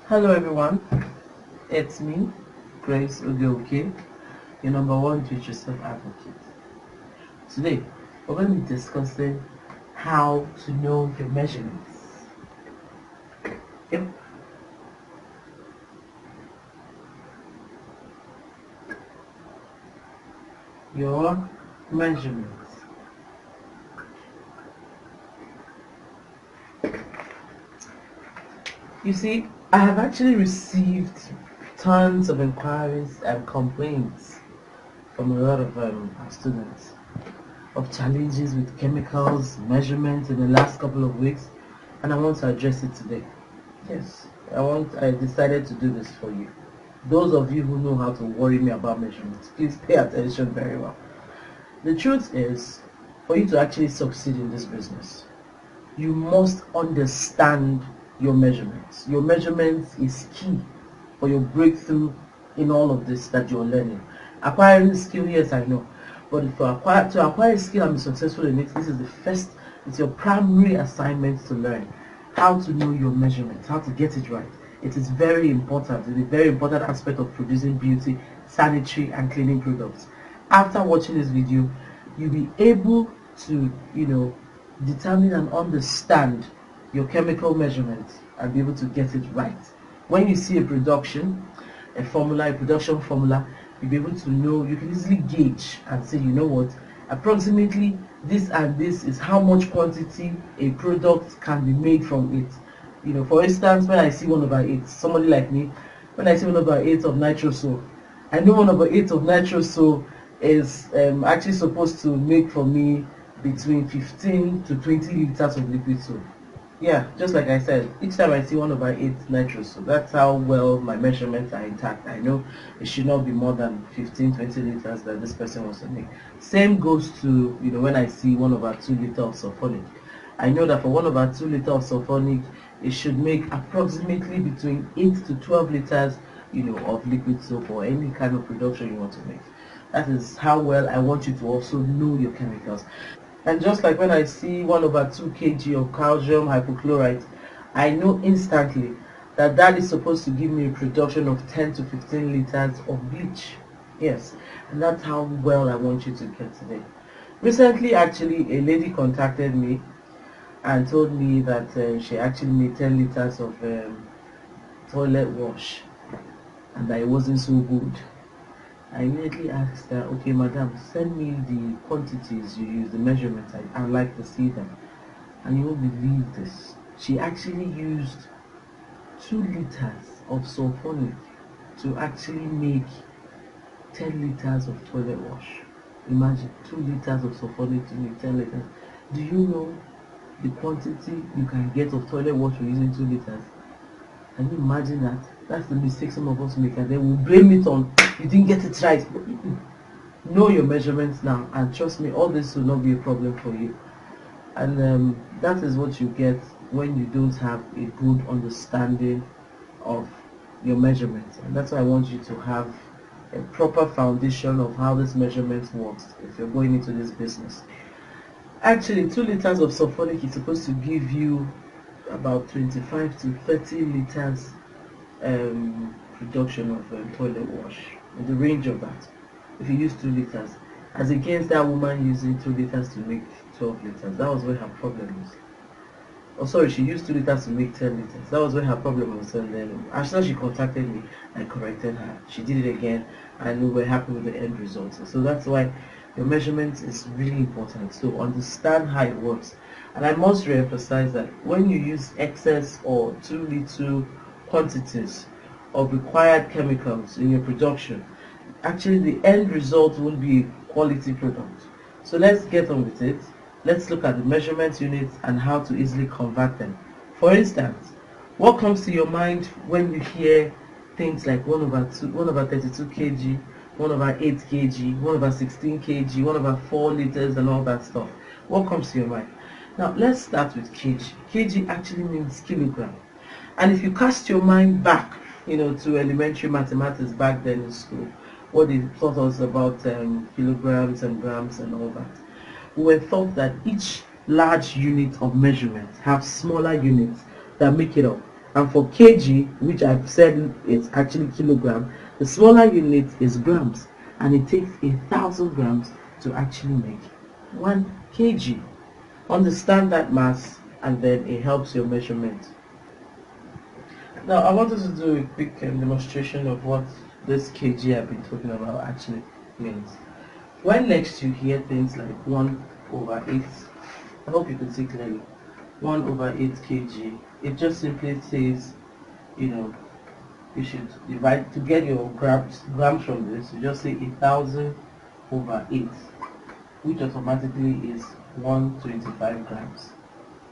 Hello everyone, it's me, Grace Ugoke, your number one do-it-yourself advocate. Today, we're going to be discussing how to know your measurements. Yep. Your measurements. You see, I have actually received tons of inquiries and complaints from a lot of our students of challenges with chemicals, measurements in the last couple of weeks, and I want to address it today. Yes, I decided to do this for you. Those of you who know how to worry me about measurements, please pay attention very well. The truth is, for you to actually succeed in this business, you must understand your measurements. Your measurements is key for your breakthrough in all of this that you're learning. Acquiring skill, yes, I know. But to acquire a skill and be successful in it, this is it's your primary assignment to learn how to know your measurements, how to get it right. It is very important. It is a very important aspect of producing beauty, sanitary and cleaning products. After watching this video, you'll be able to, determine and understand your chemical measurements and be able to get it right. When you see a production formula, you'll be able to know, you can easily gauge and say, you know what, approximately this and this is how much quantity a product can be made from it. For instance, when I see 1/8, somebody like me, when I see 1/8 of nitrosol, I know 1/8 of nitrosol is actually supposed to make for me between 15 to 20 liters of liquid soap. Yeah, just like I said, each time I see 1/8 nitrous, so that's how well my measurements are intact. I know it should not be more than 15-20 liters that this person wants to make. Same goes to, when I see 1/2 liter of sulfonic. I know that for 1/2 liter of sulfonic, it should make approximately between 8 to 12 liters, of liquid soap or any kind of production you want to make. That is how well I want you to also know your chemicals. And just like when I see 1/2 kg of calcium hypochlorite, I know instantly that that is supposed to give me a production of 10 to 15 liters of bleach. Yes, and that's how well I want you to get today. Recently, actually, a lady contacted me and told me that she actually made 10 liters of toilet wash and that it wasn't so good. I immediately asked her, okay, madam, send me the quantities you use, the measurements. I'd like to see them. And you won't believe this. She actually used 2 liters of sulfonic to actually make 10 liters of toilet wash. Imagine 2 liters of sulfonic to make 10 liters. Do you know the quantity you can get of toilet wash for using 2 liters? Can you imagine that? That's the mistake some of us make, and then we'll blame it on you didn't get it right. Know your measurements now, and trust me, all this will not be a problem for you. And that is what you get when you don't have a good understanding of your measurements. And that's why I want you to have a proper foundation of how this measurement works if you're going into this business. Actually, 2 liters of sulfonic is supposed to give you about 25 to 30 liters production of toilet wash, in the range of that, if you use 2 liters, as against that woman using 2 liters to make 12 liters. That was where her problem was. Oh, sorry, she used 2 liters to make 10 liters. That was where her problem was. And then as soon as she contacted me, I corrected her. She did it again, and we were happy with the end results. So that's why your measurements is really important. So understand how it works. And I must re-emphasize that when you use excess or too little quantities of required chemicals in your production, actually the end result will be a quality product. So let's get on with it. Let's look at the measurement units and how to easily convert them. For instance, what comes to your mind when you hear things like 1/2, 1/32 kg, 1/8 kg, 1/16 kg, 1/4 liters and all that stuff? What comes to your mind? Now let's start with kg. Kg actually means kilogram. And if you cast your mind back, to elementary mathematics back then in school, what they taught us about kilograms and grams and all that, we were taught that each large unit of measurement have smaller units that make it up. And for kg, which I've said it's actually kilogram, the smaller unit is grams, and it takes 1,000 grams to actually make 1 kg. Understand that mass, and then it helps your measurement. Now I want us to do a quick demonstration of what this kg I've been talking about actually means. When next you hear things like 1/8, I hope you can see clearly, 1/8 kg, it just simply says, you should divide, to get your grams from this, you just say 1,000/8, which automatically is 125 grams.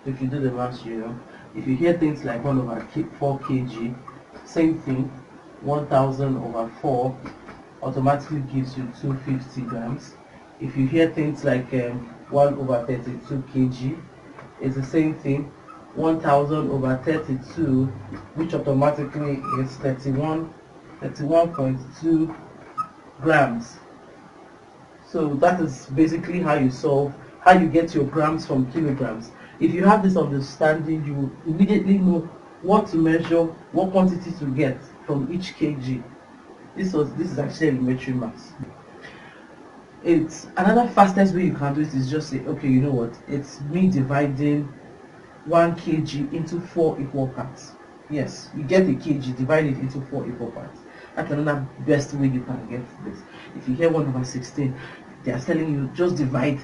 If you do the math, if you hear things like 1/4 kg, same thing, 1,000/4 automatically gives you 250 grams. If you hear things like 1/32 kg, it's the same thing, 1,000/32, which automatically is 31.2 grams. So that is basically how you get your grams from kilograms. If you have this understanding, you immediately know what to measure, what quantity to get from each kg. This is actually elementary maths. It's another fastest way you can do it is just say, okay, you know what? It's me dividing 1 kg into 4 equal parts. Yes, you get a kg, divide it into 4 equal parts. That's another best way you can get this. If you hear 1/16, they are telling you just divide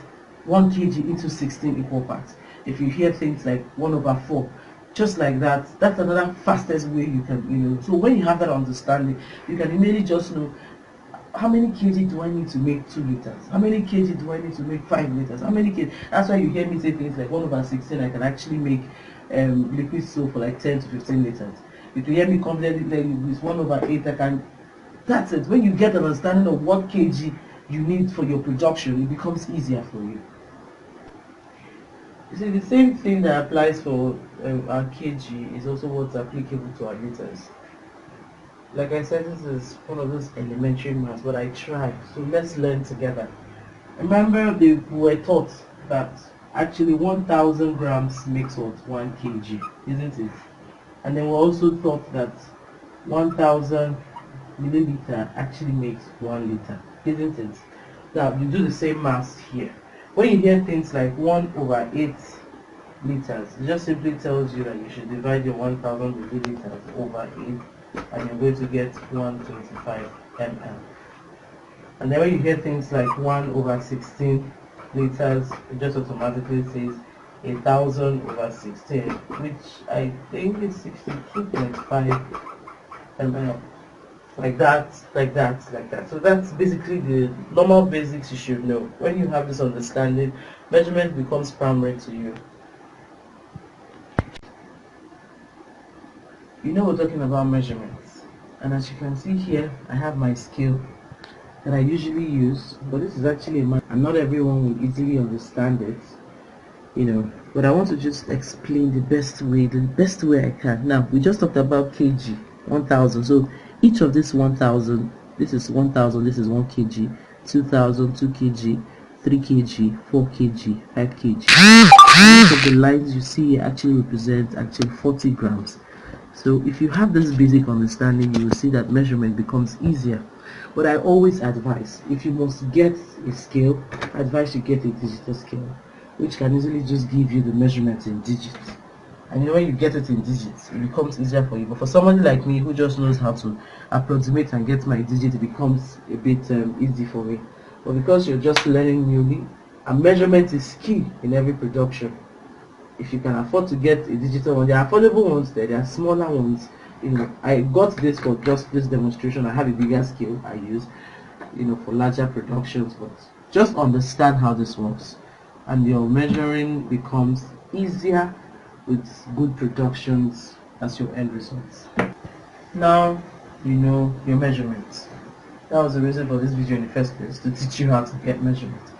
1 kg into 16 equal parts. If you hear things like 1/4, just like that, that's another fastest way you can, So when you have that understanding, you can immediately just know, how many kg do I need to make 2 liters? How many kg do I need to make 5 liters? How many kg? That's why you hear me say things like 1/16, I can actually make liquid soap for like 10 to 15 liters. If you hear me confidently with 1/8, I can. That's it. When you get an understanding of what kg you need for your production, it becomes easier for you. You see, the same thing that applies for our kg is also what's applicable to our liters. Like I said, this is one of those elementary maths, but I try. So let's learn together. Remember, we were taught that actually 1,000 grams makes what? 1 kg, isn't it? And then we're also taught that 1,000 milliliter actually makes 1 liter, isn't it? Now you do the same maths here. When you hear things like 1/8 liters, it just simply tells you that you should divide your 1,000 milliliters over 8, and you're going to get 125 ml. And then when you hear things like 1/16 liters, it just automatically says 1,000/16, which I think is 62.5 ml. Like that. So that's basically the normal basics you should know. When you have this understanding, measurement becomes primary to you. We're talking about measurements, and as you can see here, I have my scale that I usually use, but this is actually and not everyone will easily understand it, but I want to just explain the best way I can. Now, we just talked about kg, 1,000. So each of this 1,000, this is 1,000, this is 1 kg, 2,000, 2 kg, 3 kg, 4 kg, 5 kg. Each of the lines you see actually represent 40 grams. So if you have this basic understanding, you will see that measurement becomes easier. But I always advise, if you must get a scale, I advise you get a digital scale, which can easily just give you the measurements in digits. And when you get it in digits, it becomes easier for you. But for somebody like me who just knows how to approximate and get my digit, it becomes a bit easy for me. But because you're just learning newly, a measurement is key in every production. If you can afford to get a digital one, there are affordable ones there are smaller ones. I got this for just this demonstration. I have a bigger scale I use, for larger productions, but just understand how this works, and your measuring becomes easier with good productions as your end results. Now you know your measurements. That was the reason for this video in the first place, to teach you how to get measurements.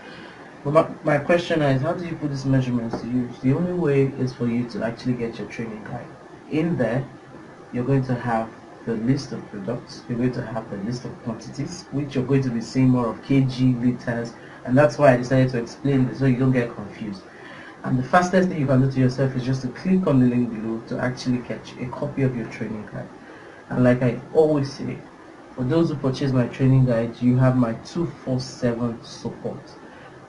But my question is, how do you put these measurements to use? The only way is for you to actually get your training guide. In there, you're going to have the list of products, you're going to have the list of quantities, which you're going to be seeing more of kg, liters, and that's why I decided to explain this so you don't get confused. And the fastest thing you can do to yourself is just to click on the link below to actually catch a copy of your training guide. And like I always say, for those who purchase my training guide, you have my 247 support.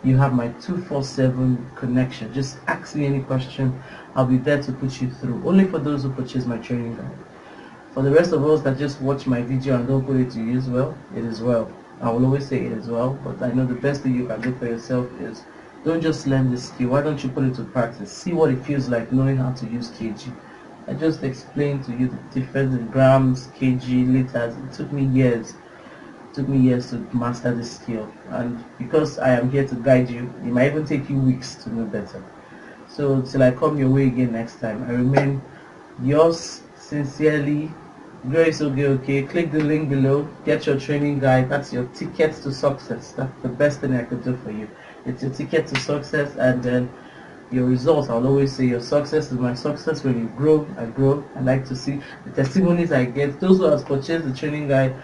You have my 247 connection. Just ask me any question. I'll be there to put you through. Only for those who purchase my training guide. For the rest of us that just watch my video and don't put it to use, well, it is well. I will always say it is well, but I know the best thing you can do for yourself is don't just learn the skill. Why don't you put it to practice? See what it feels like knowing how to use kg. I just explained to you the difference in grams, kg, liters. It took me years. It took me years to master this skill, and because I am here to guide you, it might even take you weeks to know better. So till I come your way again next time, I remain yours sincerely, Grace Okay. Click the link below, get your training guide. That's your ticket to success. That's the best thing I could do for you. It's your ticket to success, and then your results. I'll always say your success is my success. When you grow, I grow. I like to see the testimonies I get. Those who have purchased the training guide,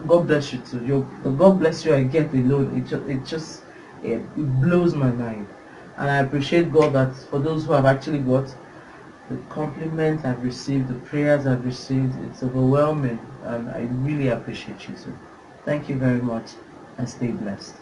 God bless you too. The God bless you I get alone, it blows my mind. And I appreciate God that for those who have actually got the compliments I've received, the prayers I've received, it's overwhelming, and I really appreciate you too. Thank you very much, and stay blessed.